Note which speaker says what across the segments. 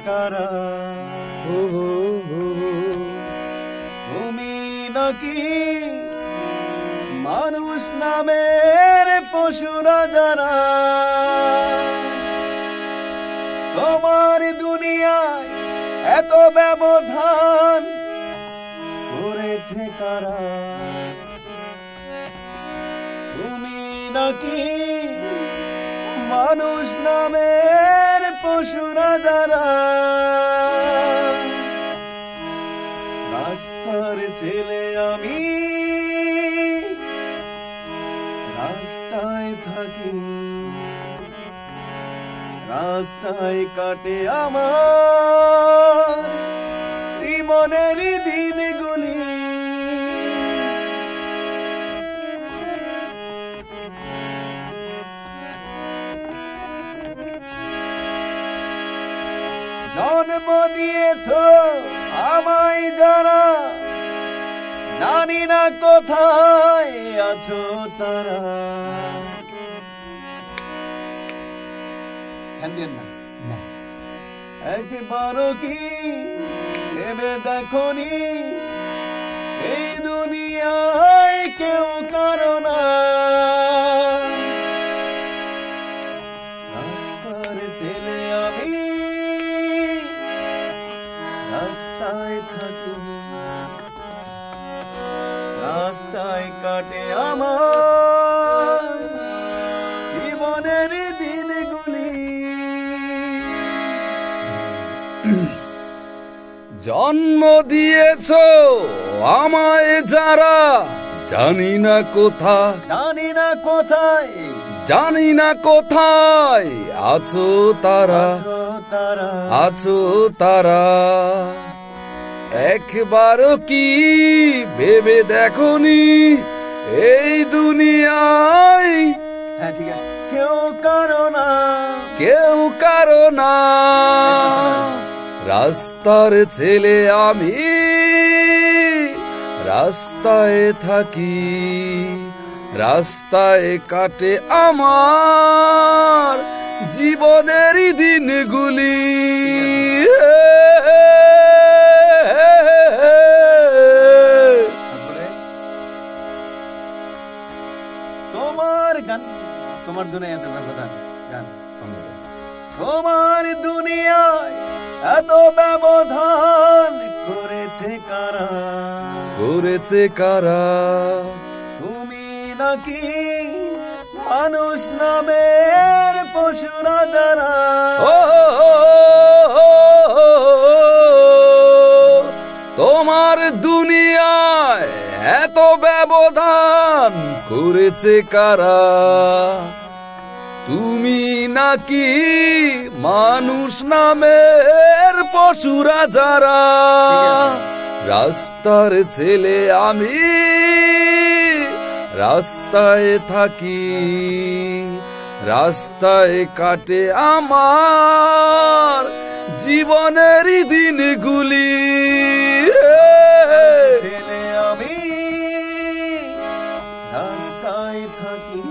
Speaker 1: কারা তুমি নাকি মানুষ নামের পশুরা যারা তোমার দুনিয়ায় এত ব্যবধান করেছে কারা তুমি নাকি মানুষ নামের পশুরা যারা রাস্তার ছেলে আমি রাস্তায় থাকি রাস্তায় কাটে আমার জীবনের দিনগুলি জন্ম দিয়েছ আমায় যারা জানি না কোথায় আছো তারা একবারও কি ভেবে দেখনি এই দুনিয়ায় কেউ কারো না রাস্তার ছেলে আমি রাস্তায় থাকি রাস্তায় কাটে আমার জীবনের দিনগুলি
Speaker 2: জন্ম দিয়েছ আমায় যারা জানি না কোথায়
Speaker 1: জানি না কোথায়
Speaker 2: জানি না কোথায় আছো তারা আছো তারা একবারও কি ভেবে দেখনি এই দুনিয়ায়
Speaker 1: কেউ কারো না
Speaker 2: কেউ কারো না রাস্তার ছেলে আমি রাস্তায় থাকি রাস্তায় কাটে আমার জীবনের দিনগুলি
Speaker 1: তোমার গান তোমার দুনিয়া এত ব্যবধান গান তোমার দুনিয়ায় এত ব্যবধান করেছে কারা
Speaker 2: করেছে কারা
Speaker 1: তুমি নাকি মানুষ নামের পশুরা যারা
Speaker 2: তোমার দুনিয়ায় এত ব্যবধান করেছে কারা তুমি নাকি মানুষ নামের পশুরা যারা রাস্তার ছেলে আমি রাস্তায় থাকি রাস্তায় কাটে আমার জীবনের দিনগুলি
Speaker 1: ছেলে আমি রাস্তায় থাকি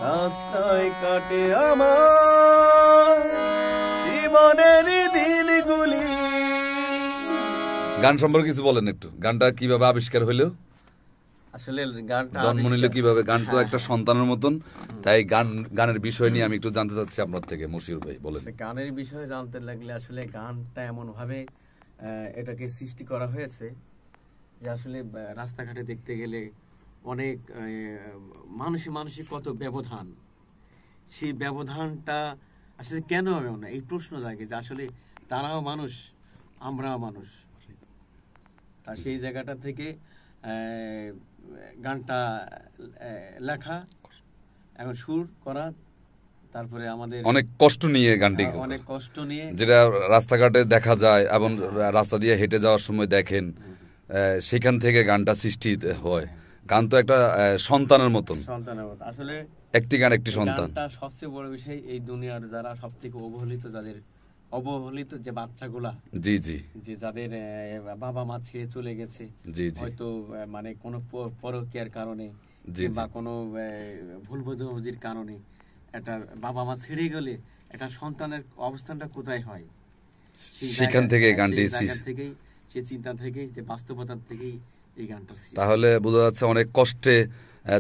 Speaker 1: রাস্তায় কাটে আমার জীবনের দিনগুলি
Speaker 2: গান সম্পর্কে কিছু বলেন একটু গানটা কিভাবে আবিষ্কার হইলো
Speaker 1: আসলে গানটা
Speaker 2: জন্ম নিল কিভাবে গান তো একটা সন্তানের মতন তাই গানের বিষয় নিয়ে আমি একটু জানতে চাচ্ছি আপনার থেকে মশিউর ভাই বলেন
Speaker 1: গানের বিষয়ে জানতে লাগলে আসলে গানটা এমন ভাবে এটাকে সৃষ্টি করা হয়েছে যে আসলে রাস্তাঘাটে দেখতে গেলে অনেক মানুষে কত ব্যবধান সেই ব্যবধানটা আসলে কেন এমন এই প্রশ্ন জাগে যে আসলে তারাও মানুষ আমরাও মানুষ তা সেই জায়গাটা থেকে গানটা লেখা এখন সুর করা তারপরে আমাদের
Speaker 2: অনেক কষ্ট নিয়ে গানটি
Speaker 1: অনেক কষ্ট নিয়ে
Speaker 2: যেটা রাস্তাঘাটে দেখা যায় এবং রাস্তা দিয়ে হেঁটে যাওয়ার সময় দেখেন সেখান থেকে গানটা সৃষ্টি হয় গান তো একটা সন্তানের মতন
Speaker 1: আসলে
Speaker 2: একটি গান একটি সন্তান
Speaker 1: সবচেয়ে বড় বিষয় এই দুনিয়ার যারা সবথেকে অবহেলিত যে বাচ্চাগুলা
Speaker 2: জি জি
Speaker 1: যে যাদের বাবা মা ছেড়ে চলে গেছে হয়তো মানে কোনো পরকীয়ার কারণে বা কোনো ভুল বোঝাবুঝির কারণে একটা বাবা মা ছেড়ে গেলে একটা সন্তানের অবস্থানটা কোথায় হয়, সেই
Speaker 2: সেখান
Speaker 1: জায়গা-
Speaker 2: থেকে
Speaker 1: হ্যাঁ,
Speaker 2: গানটি
Speaker 1: সেই জায়গা থেকেই, সেই চিন্তা থেকেই, যে বাস্তবতার থেকেই এই গানটা সৃষ্টি।
Speaker 2: তাহলে বোঝা যাচ্ছে অনেক কষ্টে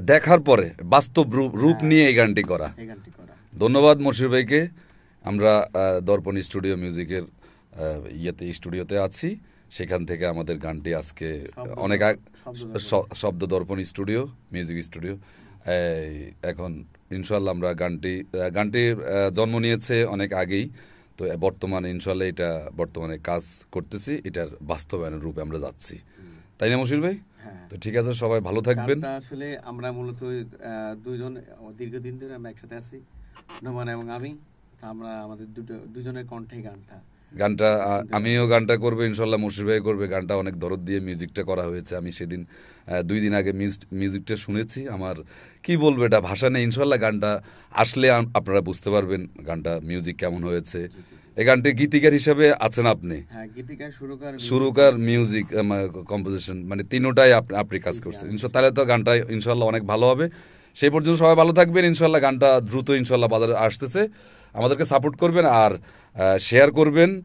Speaker 2: দেখার পরে বাস্তব রূপ নিয়ে এই গানটি করা।
Speaker 1: এই গানটি করা।
Speaker 2: ধন্যবাদ মশির ভাইকে। আমরা দর্পণ স্টুডিও মিউজিকের স্টুডিওতে আছি, সেখান থেকে আমাদের গানটি আজকে
Speaker 1: শব্দ-
Speaker 2: অনেক
Speaker 1: শব্দ দর্পণ।
Speaker 2: শব্দ দর্পণ স্টুডিও মিউজিক স্টুডিও এখন ইনশাল্লাহ আমরা গানটির জন্ম নিয়েছে অনেক আগেই, তো বর্তমানে ইনশাল্লাহ এটা বর্তমানে কাজ করতেছি, এটার বাস্তবায়নের রূপে আমরা যাচ্ছি, তাই না মশির ভাই?
Speaker 1: হ্যাঁ।
Speaker 2: তো ঠিক আছে, সবাই ভালো থাকবেন।
Speaker 1: গানটা আসলে আমরা মূলত দুইজন দীর্ঘদিন ধরে আমরা একসাথে আছি, নোমান এবং আমি। তা আমরা আমাদের দুজনের কণ্ঠে
Speaker 2: গানটা আমিও গানটা করবো ইনশাল্লাহ, মশির ভাই করবে। গানটা অনেক দরদ দিয়ে মিউজিকটা করা হয়েছে। আমি সেদিন 2 দিন আগে মিউজিকটা শুনেছি, আমার কি বলবো, এটা ভাষা নেই। ইনশাল্লাহ গানটা আসলে আপনারা বুঝতে পারবেন গানটা মিউজিক কেমন হয়েছে। এই গানটির গীতিকার হিসাবে আছেন আপনি,
Speaker 1: হ্যাঁ, গীতিকার,
Speaker 2: সুরকার, মিউজিক, কম্পোজিশন, মানে তিনটাই আপনি কাজ করছেন। তাহলে তো গানটা ইনশাল্লাহ অনেক ভালো হবে। সেই পর্যন্ত সবাই ভালো থাকবেন। ইনশাল্লাহ গানটা দ্রুত ইনশাল্লাহ বাজারে আসতেছে, আমাদেরকে সাপোর্ট করবেন আর শেয়ার করবেন,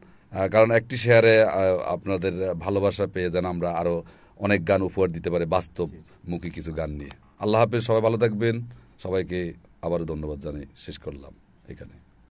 Speaker 2: কারণ একটি শেয়ারে আপনাদের ভালোবাসা পেয়ে যেন আমরা আরো অনেক গান উপহার দিতে পারি, বাস্তবমুখী কিছু গান নিয়ে। আল্লাহ হাফেজ, সবাই ভালো থাকবেন। সবাইকে আবারও ধন্যবাদ জানাই শেষ করলাম এখানে।